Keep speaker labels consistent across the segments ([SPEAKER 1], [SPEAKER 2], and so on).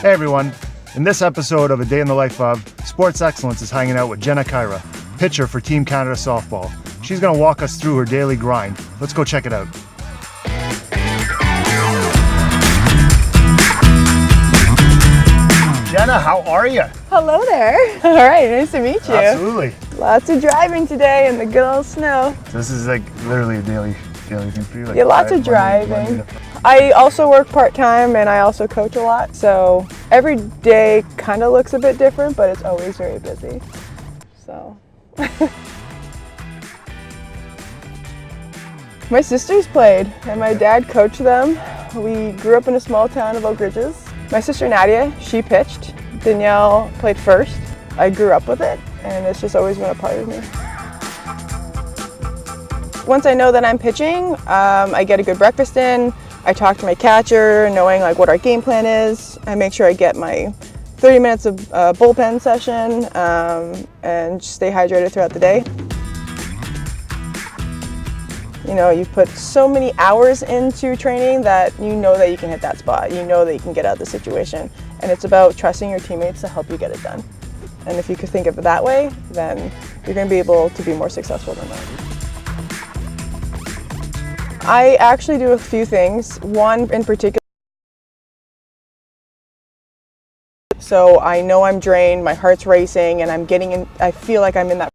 [SPEAKER 1] Hey everyone, in this episode of A Day in the Life of, Sports Excellence is hanging out with Jenna Caira, pitcher for Team Canada Softball. She's going to walk us through her daily grind. Let's go check it out. Jenna, how are you?
[SPEAKER 2] Hello there. All right, nice to meet you.
[SPEAKER 1] Absolutely.
[SPEAKER 2] Lots of driving today in the good old snow.
[SPEAKER 1] This is like literally a daily thing for you? Like
[SPEAKER 2] yeah, lots of driving. I also work part-time and I also coach a lot, so every day kind of looks a bit different, but it's always very busy. So. My sisters played and my dad coached them. We grew up in a small town of Oak Ridges. My sister Nadia, she pitched. Danielle played first. I grew up with it and it's just always been a part of me. Once I know that I'm pitching, I get a good breakfast in. I talk to my catcher, knowing like what our game plan is. I make sure I get my 30 minutes of bullpen session and just stay hydrated throughout the day. You know, you've put so many hours into training that you know that you can hit that spot. You know that you can get out of the situation. And it's about trusting your teammates to help you get it done. And if you could think of it that way, then you're going to be able to be more successful than that. I actually do a few things. One in particular. So I know I'm drained, my heart's racing, and I feel like I'm in that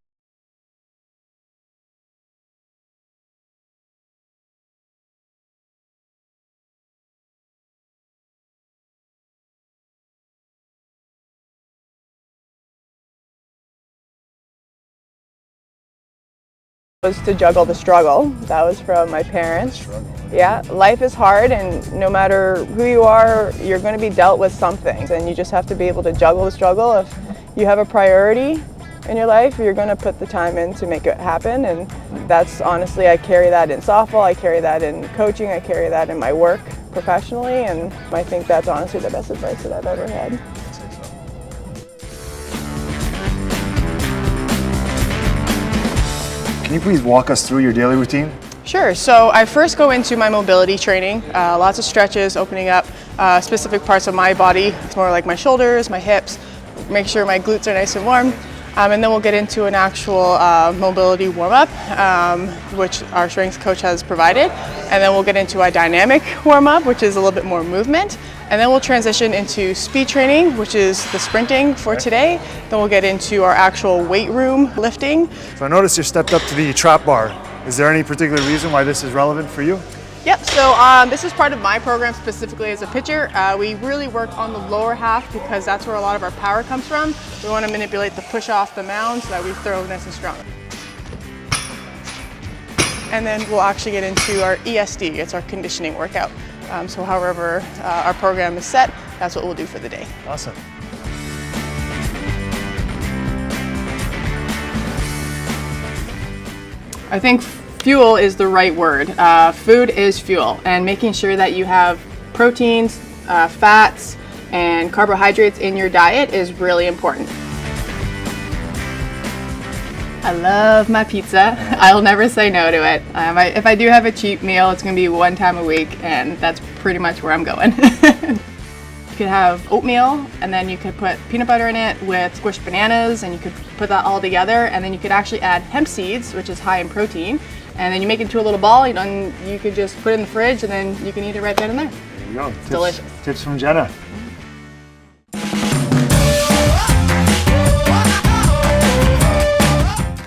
[SPEAKER 2] was to juggle the struggle. That was from my parents. Yeah, life is hard and no matter who you are, you're going to be dealt with some things and you just have to be able to juggle the struggle. If you have a priority in your life, you're going to put the time in to make it happen, and that's honestly, I carry that in softball, I carry that in coaching, I carry that in my work professionally, and I think that's honestly the best advice that I've ever had.
[SPEAKER 1] Can you please walk us through your daily routine?
[SPEAKER 2] Sure. So I first go into my mobility training, lots of stretches, opening up specific parts of my body. It's more like my shoulders, my hips, make sure my glutes are nice and warm. And then we'll get into an actual mobility warm-up, which our strength coach has provided. And then we'll get into a dynamic warm-up, which is a little bit more movement. And then we'll transition into speed training, which is the sprinting for today. Then we'll get into our actual weight room lifting.
[SPEAKER 1] So I noticed you stepped up to the trap bar. Is there any particular reason why this is relevant for you?
[SPEAKER 2] Yep, so this is part of my program specifically as a pitcher. We really work on the lower half because that's where a lot of our power comes from. We want to manipulate the push off the mound so that we throw nice and strong. And then we'll actually get into our ESD, it's our conditioning workout. So however our program is set, that's what we'll do for the day.
[SPEAKER 1] Awesome.
[SPEAKER 2] I think fuel is the right word. Food is fuel, and making sure that you have proteins, fats, and carbohydrates in your diet is really important. I love my pizza. I'll never say no to it. If I do have a cheap meal, it's going to be one time a week, and that's pretty much where I'm going. You could have oatmeal, and then you could put peanut butter in it with squished bananas, and you could put that all together, and then you could actually add hemp seeds, which is high in protein, and then you make it into a little ball, and you could just put it in the fridge, and then you can eat it right then and there.
[SPEAKER 1] There you go.
[SPEAKER 2] It's delicious.
[SPEAKER 1] Tips from Jenna.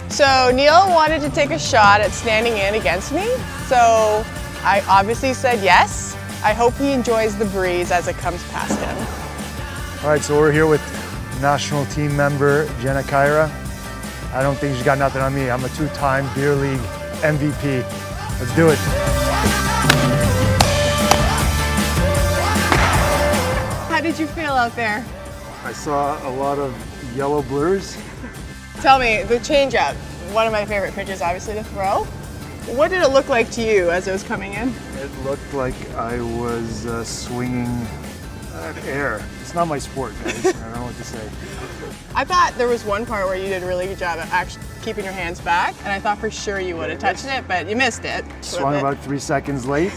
[SPEAKER 2] So Neil wanted to take a shot at standing in against me, so I obviously said yes. I hope he enjoys the breeze as it comes past him.
[SPEAKER 1] All right, so we're here with national team member Jenna Caira. I don't think she's got nothing on me. I'm a two-time beer league MVP. Let's do it.
[SPEAKER 2] How did you feel out there?
[SPEAKER 1] I saw a lot of yellow blurs.
[SPEAKER 2] Tell me, the changeup, one of my favorite pitches obviously to throw. What did it look like to you as it was coming in?
[SPEAKER 1] It looked like I was swinging at air. It's not my sport, guys. I don't know what to say.
[SPEAKER 2] I thought there was one part where you did a really good job at actually keeping your hands back, and I thought for sure you would have touched it, but you missed it.
[SPEAKER 1] Swung about 3 seconds late,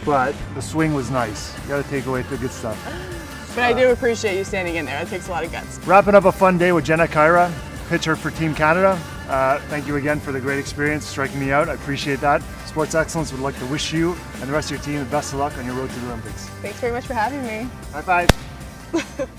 [SPEAKER 1] but the swing was nice. You got to take away the good stuff.
[SPEAKER 2] But I do appreciate you standing in there. It takes a lot of guts.
[SPEAKER 1] Wrapping up a fun day with Jenna Caira, pitcher for Team Canada. Thank you again for the great experience, striking me out. I appreciate that. Sports Excellence would like to wish you and the rest of your team the best of luck on your road to the Olympics.
[SPEAKER 2] Thanks very much for having me.
[SPEAKER 1] High five.